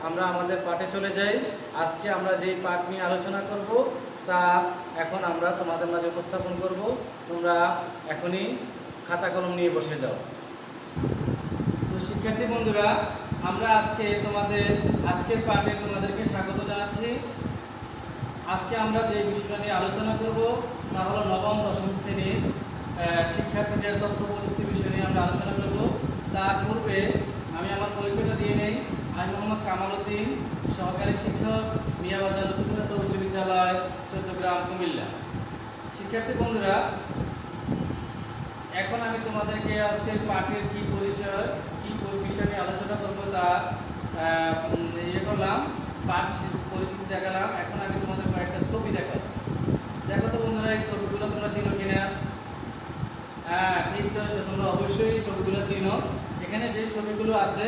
আমরা আমাদের পাঠে চলে যাই। আজকে আমরা যেই পাঠ নিয়ে আলোচনা করব তা এখন আমরা তোমাদের মাঝে উপস্থাপন করব। তোমরা এখনই খাতা কলম নিয়ে বসে যাও। তো শিক্ষার্থী বন্ধুরা, আমরা আজকের পাঠে তোমাদেরকে স্বাগত জানাচ্ছি। আজকে আমরা যে বিষয়টা নিয়ে আলোচনা করব তা হলো নবম দশম শ্রেণীর শিক্ষার্থীদের তথ্য প্রযুক্তি বিষয় নিয়ে আমরা আলোচনা করব। তার পূর্বে আমি আমার পরিচয়টা দিয়ে নেই। আমি মোহাম্মদ কামাল উদ্দিন, সহকারী শিক্ষক, মিয়াবাজার উচ্চ বিদ্যালয়, চৌদ্দগ্রাম, কুমিল্লা। শিক্ষার্থী বন্ধুরা, এখন আমি তোমাদেরকে আজকের পাঠের কি পরিচয়, কি বিষয় নিয়ে আলোচনা করবো তা করলাম। পাঠ পরিচিতি দেখালাম। এখন আমি তোমাদের কয়েকটা ছবি দেখাই। দেখো তো বন্ধুরা, এই ছবিগুলো তোমরা চিনো কিনা? হ্যাঁ, ঠিক ধরেছো, তোমরা অবশ্যই এই ছবিগুলো চিনো। এখানে যে ছবিগুলো আছে,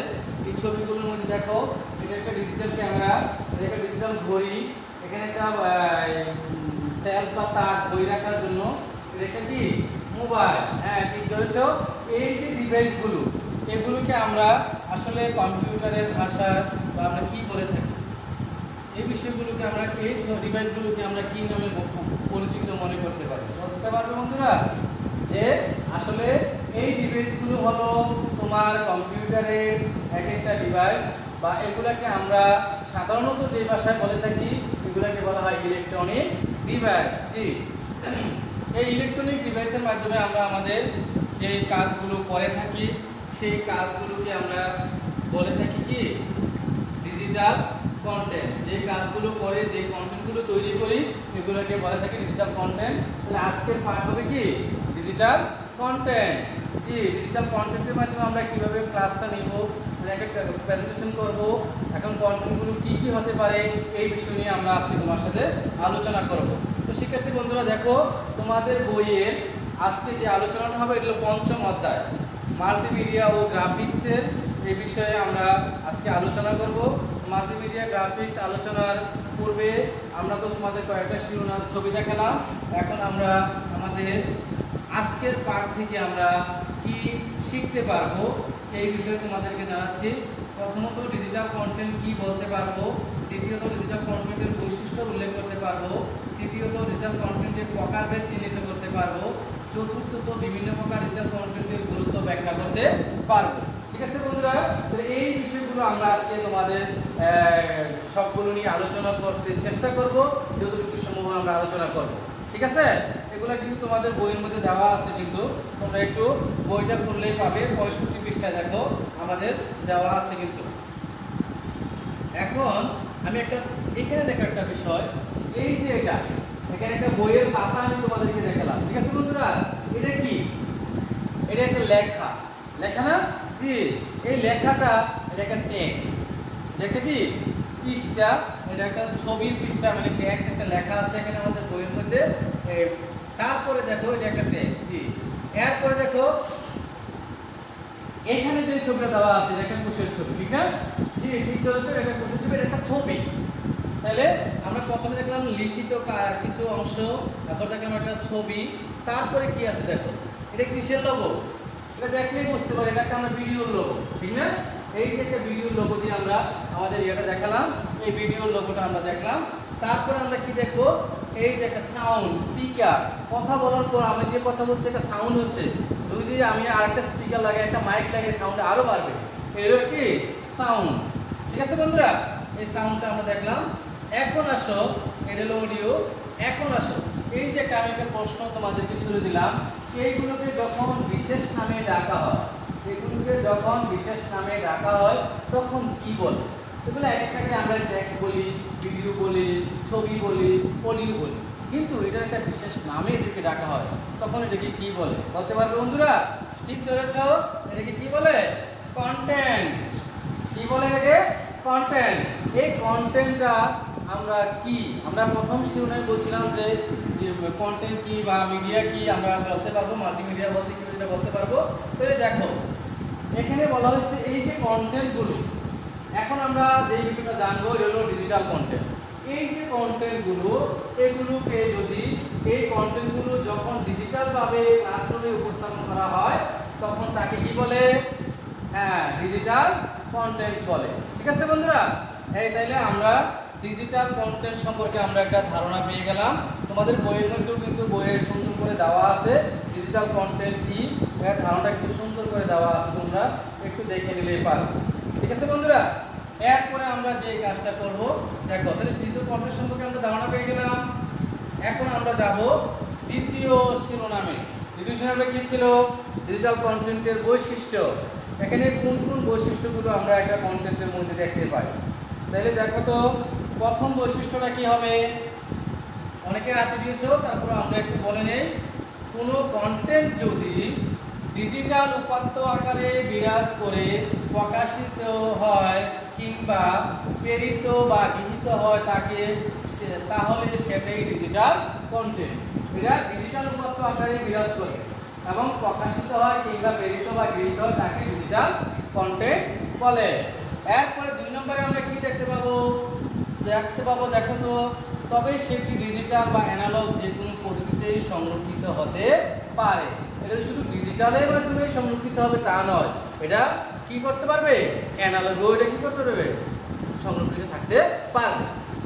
এই ছবিগুলোর মধ্যে দেখো, এটা একটা ডিজিটাল ক্যামেরা, এটা একটা ডিজিটাল ঘড়ি, এখানে একটা সেলফ বা তার বই রাখার জন্য, এটা কি মোবাইল। হ্যাঁ, ঠিক ধরেছো। এই যে ডিভাইসগুলো, এগুলোকে আমরা আসলে কম্পিউটারের ভাষা বা আমরা কি বলে থাকি, এই বিষয়গুলোকে আমরা, এই ডিভাইসগুলোকে আমরা কি নামে পরিচিত মনে করতে পারি? বলতে পারবে বন্ধুরা যে আসলে এই ডিভাইসগুলো হলো তোমার কম্পিউটারের এক একটা ডিভাইস, বা এগুলাকে আমরা সাধারণত যে ভাষায় বলে থাকি এগুলাকে বলা হয় ইলেকট্রনিক ডিভাইস। জি, এই ইলেকট্রনিক ডিভাইসের মাধ্যমে আমরা আমাদের যে কাজগুলো করে থাকি সেই কাজগুলোকে আমরা বলে থাকি কি ডিজিটাল কন্টেন্ট। যে কাজগুলো করে, যে কন্টেন্টগুলো তৈরি করি এগুলোকে বলে থাকি ডিজিটাল কন্টেন্ট। তাহলে আজকের পাঠ হবে কি ডিজিটাল কন্টেন্ট। জি, ডিজিটাল কন্টেন্টের মাধ্যমে আমরা কিভাবে ক্লাসটা নিব, একটা প্রেজেন্টেশন করব, এখন কন্টেন্টগুলো কি কি হতে পারে এই বিষয় নিয়ে আমরা আজকে তোমার সাথে আলোচনা করব। তো শিক্ষার্থী বন্ধুরা, দেখো তোমাদের বইয়ের আজকে যে আলোচনাটা হবে এটা হলো পঞ্চম অধ্যায়, মাল্টিমিডিয়া ও গ্রাফিক্সের এই বিষয়ে আমরা আজকে আলোচনা করব। মাল্টিমিডিয়া গ্রাফিক্স আলোচনার পূর্বে আমরা তো তোমাদের কয়েকটা শিরোনাম ছবি দেখালাম। এখন আমরা আমাদের আজকের পাঠ থেকে আমরা কি শিখতে পারবো এই বিষয়ে তোমাদেরকে জানাচ্ছি। প্রথমত ডিজিটাল কন্টেন্ট কি বলতে পারবো, দ্বিতীয়ত ডিজিটাল কন্টেন্টের বৈশিষ্ট্য উল্লেখ করতে পারবো, তৃতীয়ত ডিজিটাল কন্টেন্টের প্রকারভেদ চিহ্নিত করতে পারবো, চতুর্থত বিভিন্ন প্রকার ডিজিটাল কন্টেন্টের গুরুত্ব ব্যাখ্যা করতে পারবো। ঠিক আছে বন্ধুরা, এই বিষয়গুলো আমরা আজকে তোমাদের সবগুলো নিয়ে আলোচনা করতে চেষ্টা করব, যতটুকু সম্ভব আমরা আলোচনা করব। ঠিক আছে, এগুলো কিন্তু তোমাদের বইয়ের মধ্যে দেওয়া আছে, কিন্তু তোমরা একটু বইটা খুললেই পাবে। 65 পৃষ্ঠায় দেখো আমাদের দেওয়া আছে কিন্তু। এখন আমি এখানে দেখো একটা বিষয়, এই যে এখানে একটা বইয়ের পাতা আমি তোমাদেরকে দেখালাম। ঠিক আছে বন্ধুরা, এটা কি? এটা একটা লেখা না? জি, এই লেখাটা এটা একটা টেক্সট। এটা একটা কি পৃষ্ঠা, এটা একটা ছবির পৃষ্ঠা, মানে টেক্সট একটা লেখা আছে এখানে আমাদের বইয়ের মধ্যে। তারপরে দেখো এটা একটা টেক্সট। জি, এরপরে দেখো এখানে যে ছবিটা দেওয়া আছে এটা একটা কোষের ছবি, ঠিক না? জি, ঠিক ধরেছো, এটা কোষের ছবি, এটা একটা ছবি। তাহলে আমরা প্রথমে দেখলাম লিখিত কিছু অংশ, তারপর দেখলাম একটা ছবি, তারপরে কি আছে দেখো, এটা কিসের লোগো? এটা দেখলেই বুঝতে পারি এটা একটা আমরা ভিডিওর লোগো, ঠিক না? এই যে একটা ভিডিওর লোগো দিয়ে আমরা আমাদের এটা দেখালাম, এই ভিডিওর লোগোটা আমরা দেখলাম। তারপরে আমরা কি দেখবো, এই যে একটা সাউন্ড, স্পিকার, কথা বলার পর আমি যে কথা বলছি একটা সাউন্ড হচ্ছে, যদি আমি আরেকটা স্পিকার লাগাই, একটা মাইক লাগাই, সাউন্ড আরো বাড়বে, এরও কি সাউন্ড। ঠিক আছে বন্ধুরা, এই সাউন্ডটা আমরা দেখলাম। এখন আসো, এটা হলো অডিও। এখন আসো, এই যে আমি একটা প্রশ্ন তোমাদেরকে ছুড়ে দিলাম, এইগুলোকে যখন বিশেষ নামে ডাকা হয়, এগুলোকে যখন বিশেষ নামে ডাকা হয় তখন কি বলে? এগুলো একটাকে আমরা টেক্সট বলি, ভিডিও বলি, ছবি বলি, অডিও বলি, কিন্তু এটা একটা বিশেষ নামে এদেরকে ডাকা হয়, তখন এটাকে কি বলে বলতে পারবে বন্ধুরা? ঠিক ধরেছো, এটাকে কি বলে? কন্টেন্ট। কি বলে এটাকে? কন্টেন্ট। এই কন্টেন্টটা আমরা প্রথম শিরোনামে বলছিলাম যে কন্টেন্ট কি বা মিডিয়া কি আমরা বলতে পারবো, মাল্টিমিডিয়া বলতে কি এটা বলতে পারবো। তাহলে দেখো এখানে বলা হয়েছে এই যে কন্টেন্টগুলো, এখন আমরা যে বিষয়টা জানবো এটা হলো ডিজিটাল কন্টেন্ট। এই যে কন্টেন্টগুলো, এগুলোকে যদি এই কন্টেন্টগুলো যখন ডিজিটাল ভাবে ক্লাসরুমে উপস্থাপন করা হয় তখন তাকে কি বলে? হ্যাঁ, ডিজিটাল কন্টেন্ট বলে। ঠিক আছে বন্ধুরা, এই তাইলে আমরা ডিজিটাল কন্টেন্ট সম্পর্কে আমরা একটা ধারণা পেয়ে গেলাম। তোমাদের বইয়ের মধ্যেও কিন্তু বইয়ে সুন্দর করে দেওয়া আছে ডিজিটাল কন্টেন্ট কি, এর ধারণাটা কিন্তু সুন্দর করে দেওয়া আছে, তোমরা একটু দেখে নিলেই পারবে। ঠিক আছে বন্ধুরা, এরপরে আমরা যে কাজটা করব দেখো, তাহলে ডিজিটাল কন্টেন্ট সম্পর্কে আমরা ধারণা পেয়ে গেলাম। এখন আমরা যাব দ্বিতীয় শিরোনামে। দ্বিতীয় শিরোনামে কি ছিল? ডিজিটাল কন্টেন্টের বৈশিষ্ট্য। এখানে কোন কোন বৈশিষ্ট্যগুলো আমরা একটা কন্টেন্টের মধ্যে দেখতে পাই। তাহলে দেখো তো, প্রথম বৈশিষ্ট্যটা কি হবে? অনেকে হাতে দিয়েছো, তারপর আমরা একটু বলে নেই। কোনো কন্টেন্ট যদি ডিজিটাল উপাত্ত আকারে বিরাজ করে প্রকাশিত হয় কিংবা প্রেরিত বা গৃহীত হয় তাহলে সেটাই ডিজিটাল কন্টেন্ট। এটা ডিজিটাল উপাত্ত আকারে বিরাজ করে এবং প্রকাশিত হয় কিংবা প্রেরিত বা গৃহীত হয় তাকে ডিজিটাল কন্টেন্ট বলে। এরপরে 2 নম্বরে আমরা কি দেখতে পাবো? দেখো তো, তবে সেটি ডিজিটাল বা অ্যানালগ যে কোনো পদ্ধতিতেই সংরক্ষিত হতে পারে। এটা শুধু ডিজিটালের মাধ্যমে সংরক্ষিত হবে তা নয়, এটা কি করতে পারবে? অ্যানালগও এটা কি করতে পারবে? সংরক্ষিত থাকতে পারবে।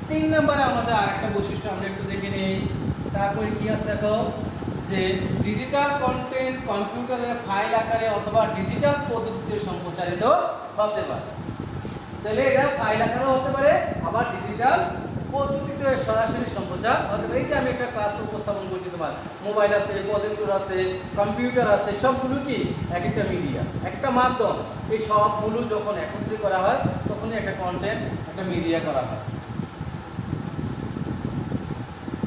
3 নম্বরে আমাদের আরেকটা বৈশিষ্ট্য আমরা একটু দেখে নিই। তারপরে কি আছে দেখো, যে ডিজিটাল কন্টেন্ট কম্পিউটারের ফাইল আকারে অথবা ডিজিটাল পদ্ধতিতে সম্প্রচারিত হতে পারে। তাহলে এটা ফাইল আকারেও হতে পারে, আবার ডিজিটাল পদ্ধতিতে সরাসরি সম্প্রচার হতে পারে। এই যে আমি একটা ক্লাস উপস্থাপন করছি, তোমার মোবাইল আছে, প্রজেক্টর আছে, কম্পিউটার আছে, সবগুলো কি এক একটা মিডিয়া, একটা মাধ্যম। এই সবগুলো যখন একত্রিত করা হয় তখনই একটা কন্টেন্ট, একটা মিডিয়া করা হয়।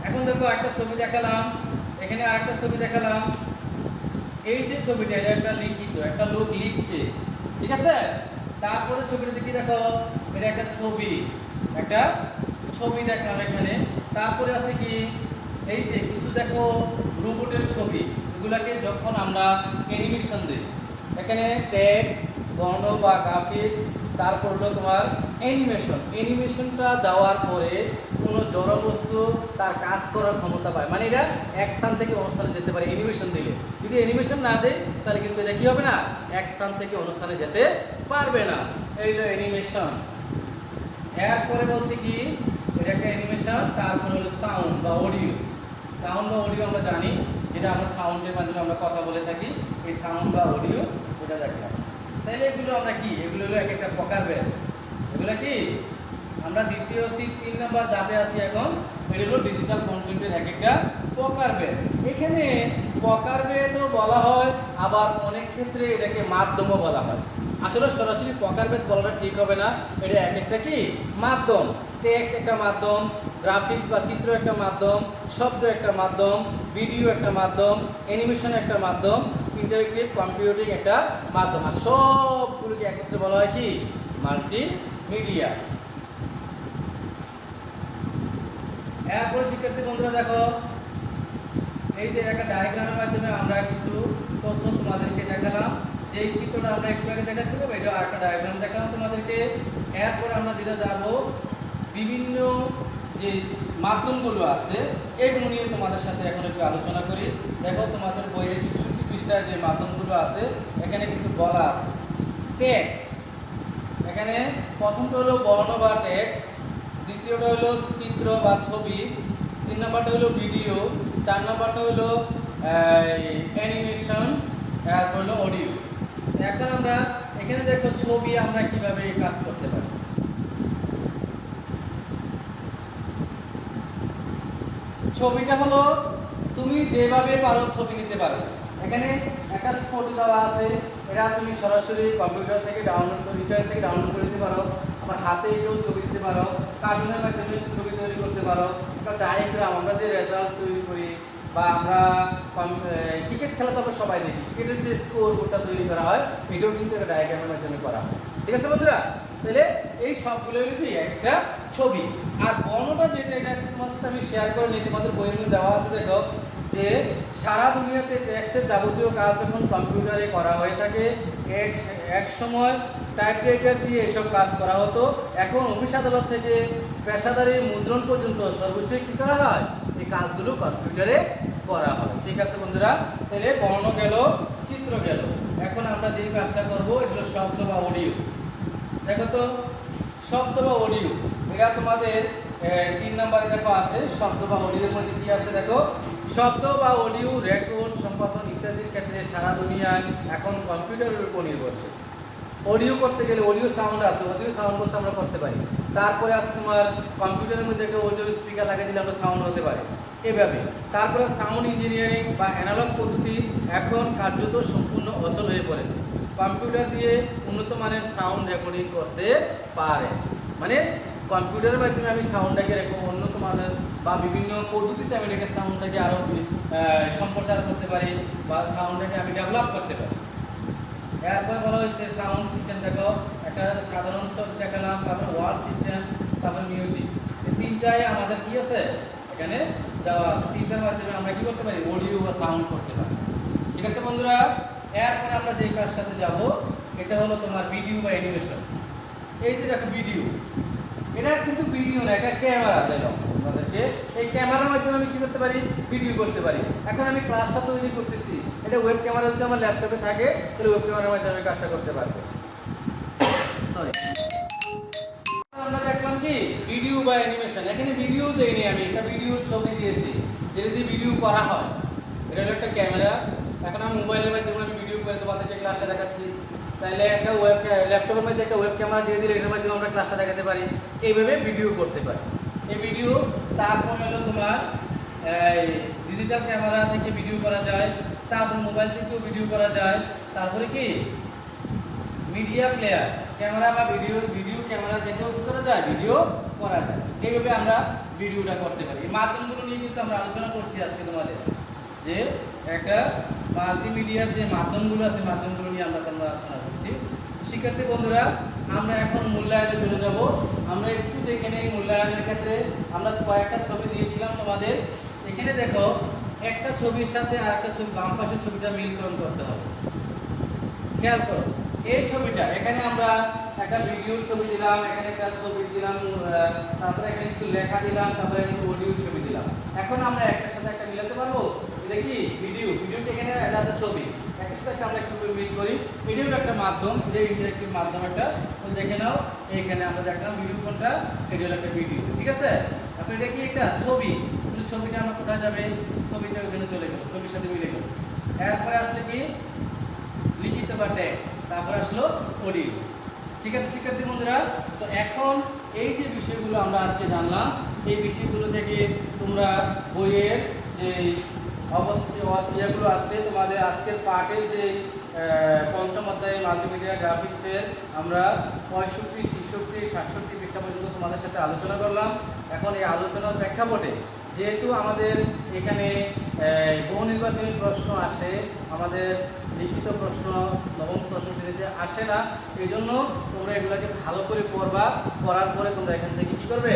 এখন দেখো, একটা ছবি দেখালাম, এখানে আরেকটা ছবি দেখালাম। এই যে ছবিটা, এটা একটা লিখিত, একটা লোক লিখছে, ঠিক আছে? তারপরে ছবিটা দেখি, দেখো এটা একটা ছবি দেখলাম এখানে। তারপরে আছে কি, এই যে কিছু দেখো রোবটের ছবি, এগুলাকে যখন আমরা অ্যানিমেশন দিই, এখানে টেক্সট, বর্ণ বা গ্রাফিক্স, তারপর হলো তোমার অ্যানিমেশনটা দেওয়ার পরে কোনো জড় বস্তু তার কাজ করার ক্ষমতা পায়, মানে এটা এক স্থান থেকে অন্য স্থানে যেতে পারে অ্যানিমেশন দিলে। যদি অ্যানিমেশন না দেয় তাহলে কিন্তু এটা কি হবে না, এক স্থান থেকে অন্য স্থানে যেতে পারবে না। এইটা অ্যানিমেশন। এরপরে বলছে কি, এটা একটা অ্যানিমেশন। তারপরে হলো সাউন্ড বা অডিও। আমরা জানি, যেটা আমরা সাউন্ডের মাধ্যমে আমরা কথা বলে থাকি, এই সাউন্ড বা অডিও এটা দেখলাম। তাহলে এগুলো আমরা কি, এগুলো হলো এক একটা প্রকারভেদ। এগুলো কি আমরা দ্বিতীয় 3 নম্বর ধাপে আছি এখন। এটা হলো ডিজিটাল কন্টেন্টের এক একটা প্রকারভেদ। এখানে প্রকারভেদও বলা হয়, আবার অনেক ক্ষেত্রে এটাকে মাধ্যমও বলা হয়। আসলে সরাসরি প্রকারভেদ বলাটা ঠিক হবে না, এটা এক একটা কি মাধ্যম। টেক্সট একটা মাধ্যম, গ্রাফিক্স বা চিত্র একটা মাধ্যম, শব্দ একটা মাধ্যম, ভিডিও একটা মাধ্যম, অ্যানিমেশন একটা মাধ্যম, ইন্টারেক্টিভ কম্পিউটিং একটা মাধ্যম। আর সবগুলোকে একত্রে বলা হয় কি মাল্টিমিডিয়া। এরপর শিক্ষার্থী বন্ধুরা দেখো, এই যে একটা ডায়াগ্রামের মাধ্যমে আমরা কিছু তথ্য তোমাদেরকে দেখালাম। যেই চিত্রটা আমরা একটু আগে দেখাচ্ছিলাম, এটা একটা ডায়াগ্রাম দেখালাম তোমাদেরকে। এরপর আমরা যেটা যাব, বিভিন্ন যে মাধ্যমগুলো আছে এগুলো নিয়ে তোমাদের সাথে এখন একটু আলোচনা করি। দেখো, তোমাদের বইয়ের 66 পৃষ্ঠায় যে মাধ্যমগুলো আছে এখানে কিন্তু বলা আছে টেক্সট। এখানে প্রথমটা হলো বর্ণ বা টেক্সট, দ্বিতীয়টা হলো চিত্র বা ছবি, 3 নম্বরটা হলো ভিডিও, 4 নম্বরটা হলো অ্যানিমেশন, এরপর হলো অডিও। এখন আমরা এখানে দেখো ছবি আমরা কিভাবে কাজ করতে পারি। ছবিটা হলো তুমি যেভাবে পারো ছবি নিতে পারো। এখানে একটা ফটো দেওয়া আছে, এটা তুমি সরাসরি কম্পিউটার থেকে ডাউনলোড করে, ইন্টারনেট থেকে ডাউনলোড করে নিতে পারো। আবার হাতে কেউ ছবি দিতে পারো, কার্টুনের মাধ্যমে ছবি তৈরি করতে পারো। একটা ডায়াগ্রাম, আমরা যে রেজাল্ট তৈরি করি বা আমরা ক্রিকেট খেলা তো আমরা সবাই দেখি, ক্রিকেটের যে স্কোর বোর্ডটা তৈরি করা হয় এটাও কিন্তু একটা ডায়াগ্রামের মাধ্যমে করা হয়। ঠিক আছে বন্ধুরা, তাহলে এই সবগুলো হলো কি একটা ছবি। আর বর্ণটা যেটা, এটা তোমার সাথে আমি শেয়ার করে নিই, তোমাদের বইয়ের মধ্যে দেওয়া আছে। দেখো যে সারা দুনিয়াতে টেক্সটের যাবতীয় কাজ যখন কম্পিউটারে করা হয়ে থাকে, এক সময় টাইপরাইটার দিয়ে এসব কাজ করা হতো। এখন অফিস আদালত থেকে পেশাদারি মুদ্রণ পর্যন্ত সর্বোচ্চ কি করা হয়, এই কাজগুলো কম্পিউটারে করা হয়। ঠিক আছে বন্ধুরা, তাহলে বর্ণ গেল, চিত্র গেল। এখন আমরা যে কাজটা করব, এগুলো শব্দ বা অডিও। দেখো তো শব্দ বা অডিও, এটা তোমাদের 3 নম্বরে দেখো আছে শব্দ বা অডিওর মধ্যে কি আছে দেখো, শব্দ বা অডিও রেকর্ড সম্পাদন ইত্যাদির ক্ষেত্রে সারা দুনিয়ায় এখন কম্পিউটারের উপর নির্ভরশীল। অডিও করতে গেলে অডিও সাউন্ড আছে, অডিও সাউন্ড বক্স আমরা করতে পারি। তারপরে আছে তোমার কম্পিউটারের মধ্যে একটা অডিও স্পিকার লাগিয়ে দিলে আমরা সাউন্ড হতে পারে এভাবে। তারপরে সাউন্ড ইঞ্জিনিয়ারিং বা অ্যানালগ পদ্ধতি এখন কার্যত সম্পূর্ণ অচল হয়ে পড়েছে। কম্পিউটার দিয়ে উন্নত মানের সাউন্ড রেকর্ডিং করতে পারে, মানে কম্পিউটারের মাধ্যমে আমি সাউন্ডটাকে উন্নত মানের বা বিভিন্ন পদ্ধতিতে আমি এটাকে সাউন্ডটাকে আরও সম্প্রচার করতে পারি বা সাউন্ডটাকে আমি ডেভেলপ করতে পারি। এরপর বলা হয়েছে সাউন্ড সিস্টেম, দেখো একটা সাধারণ ছবি দেখালাম, তারপর ওয়ার্ড সিস্টেম, তারপর মিউজিক, এই তিনটাই আমাদের কি আছে এখানে দেওয়া আছে। তিনটার মাধ্যমে আমরা কি করতে পারি, অডিও বা সাউন্ড করতে পারি। ঠিক আছে বন্ধুরা, এরপরে আমরা যে কাজটাতে যাব এটা হলো তোমার ভিডিও বা অ্যানিমেশন। এই যে দেখো ভিডিও, এটা কিন্তু ভিডিও না, এটা ক্যামেরা। দেখো আমাদেরকে এই ক্যামেরার মাধ্যমে আমি কি করতে পারি, ভিডিও করতে পারি। এখন আমি ক্লাসটা তৈরি করতেছি, এটা ওয়েব ক্যামেরা যদি আমার ল্যাপটপে থাকে তাহলে ওয়েব ক্যামেরার মাধ্যমে আমি কাজটা করতে পারবো। সরি, আমরা দেখলাম কি ভিডিও বা অ্যানিমেশন। এখানে ভিডিও দেইনি আমি, এটা ভিডিওর ছবি দিয়েছি, যেটা দিয়ে ভিডিও করা হয়। এটা হলো একটা ক্যামেরা। এখন আমি মোবাইলের মাধ্যমে আমি ভিডিও করে তোমাদেরকে ক্লাসটা দেখাচ্ছি। তাহলে একটা ল্যাপটপের মধ্যে একটা ওয়েব ক্যামেরা দিয়ে দিলে এটার মাধ্যমে আমরা ক্লাসটা দেখাতে পারি। এইভাবে ভিডিও করতে পারি, এই ভিডিও। তারপর হলো তোমার ডিজিটাল ক্যামেরা থেকে ভিডিও করা যায়, তারপর মোবাইল থেকেও ভিডিও করা যায়। তারপরে কি মিডিয়া প্লেয়ার, ক্যামেরা বা ভিডিও ক্যামেরা থেকেও কি করা যায়, ভিডিও করা যায়। এইভাবে আমরা ভিডিওটা করতে পারি। এই মাধ্যমগুলো নিয়ে কিন্তু আমরা আলোচনা করছি আজকে তোমাদের, যে একটা মাল্টিমিডিয়ার যে মাধ্যমগুলো আছে মাধ্যমগুলো নিয়ে আমরা আলোচনা করছি। শিক্ষার্থী বন্ধুরা, আমরা এখন মূল্যায়নে চলে যাব। আমরা একটু দেখে নেই মূল্যায়নের ক্ষেত্রে আমরা কয়েকটা ছবি দিয়েছিলাম তোমাদের। এখানে দেখো একটা ছবির সাথে আরেকটা ছবি, বাম পাশের ছবিটা মিলকরণ করতে হবে। খেয়াল করো এই ছবিটা, এখানে আমরা একটা ভিডিওর ছবি দিলাম, এখানে একটা ছবি দিলাম, তারপরে এখানে কিছু লেখা দিলাম, তারপরে একটা অডিও ছবি দিলাম। এখন আমরা একটার সাথে একটা মিলাতে পারবো? দেখি ভিডিওটা এখানে এটা আছে ছবি, একটার সাথে একটা আমরা কিভাবে মিল করি। ভিডিওর একটা মাধ্যম, এটা ইন্টারেক্টিভ মাধ্যম একটা। তো দেখে নাও এইখানে আমরা দেখলাম ভিডিও কোনটা, এটা হলো একটা ভিডিও। ঠিক আছে, এখন এটা কি একটা ছবি, ছবিটা আমরা কোথায় যাবে, ছবিটা ওখানে চলে গেল, ছবির সাথে মিলে গেল। এরপরে আসলে কি লিখিত বা টেক্সট, তারপর আসলো অডিও। ঠিক আছে শিক্ষার্থী বন্ধুরা, তো এখন এই যে বিষয়গুলো আমরা আজকে জানলাম, এই বিষয়গুলো থেকে তোমরা বইয়ের যে ইয়েগুলো আছে তোমাদের আজকের পাঠের যে পঞ্চম অধ্যায় মাল্টিমিডিয়া গ্রাফিক্সের আমরা 65, 66, 67 পৃষ্ঠা পর্যন্ত তোমাদের সাথে আলোচনা করলাম। এখন এই আলোচনার প্রেক্ষাপটে যেহেতু আমাদের এখানে বহু নির্বাচনী প্রশ্ন আসে, আমাদের লিখিত প্রশ্ন নবম দশম শ্রেণীতে আসে না, এই জন্য তোমরা এগুলোকে ভালো করে পড়বা। পড়ার পরে তোমরা এখান থেকে কী করবে,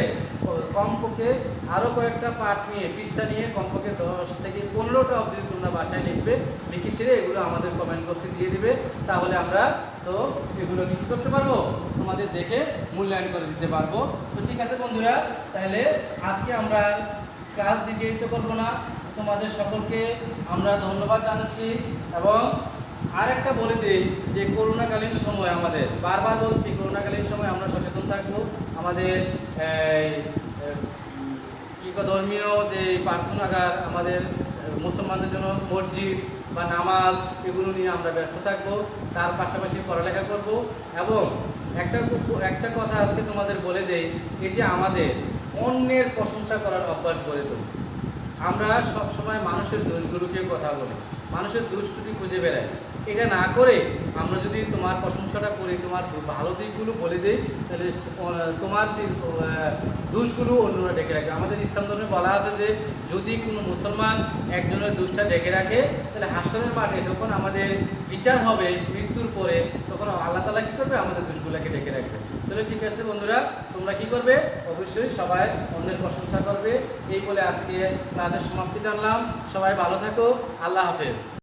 কমপক্ষে আরও কয়েকটা পাঠ নিয়ে পৃষ্ঠা নিয়ে কমপক্ষে 10 থেকে 15টা অবধি তোমরা বাসায় লিখবে, লিখে সেরে এগুলো আমাদের কমেন্ট বক্সে দিয়ে দিবে। তাহলে আমরা তো এগুলোকে কী করতে পারবো, তোমাদের দেখে মূল্যায়ন করে দিতে পারবো। তো ঠিক আছে বন্ধুরা, তাহলে আজকে আমরা ক্লাস দীর্ঘায়িত করবো না, তোমাদের সকলকে আমরা ধন্যবাদ জানাচ্ছি। এবং আরেকটা বলে দিই যে করোনাকালীন সময় আমাদের, বারবার বলছি, করোনাকালীন সময় আমরা সচেতন থাকবো। আমাদের ধর্মীয় যে প্রার্থনাগার, আমাদের মুসলমানদের জন্য মসজিদ বা নামাজ, এগুলো নিয়ে আমরা ব্যস্ত থাকবো। তার পাশাপাশি পড়ালেখা করব। এবং একটা কথা আজকে তোমাদের বলে দেই, এই যে আমাদের অন্যের প্রশংসা করার অভ্যাস গড়ে তুলি। আমরা সবসময় মানুষের দোষগুলোকে কথা বলি, মানুষের দোষ ত্রুটি খুঁজে বেড়াই। এটা না করে আমরা যদি তোমার প্রশংসাটা করি, তোমার ভালো দিকগুলো বলে দিই, তাহলে তোমার দোষগুলো অন্যরা ডেকে রাখবে। আমাদের ইসলাম ধর্মে বলা আছে যে যদি কোনো মুসলমান একজনের দোষটা ডেকে রাখে, তাহলে হাসরের মাঠে যখন আমাদের বিচার হবে মৃত্যুর পরে, তখন আল্লাহ তাআলা কী করবে, আমাদের দোষগুলোকে ডেকে রাখবে। তাহলে ঠিক আছে বন্ধুরা, তোমরা কি করবে, অবশ্যই সবাই অন্যের প্রশংসা করবে। এই বলে আজকে ক্লাসের সমাপ্তি টানলাম। সবাই ভালো থাকো, আল্লাহ হাফেজ।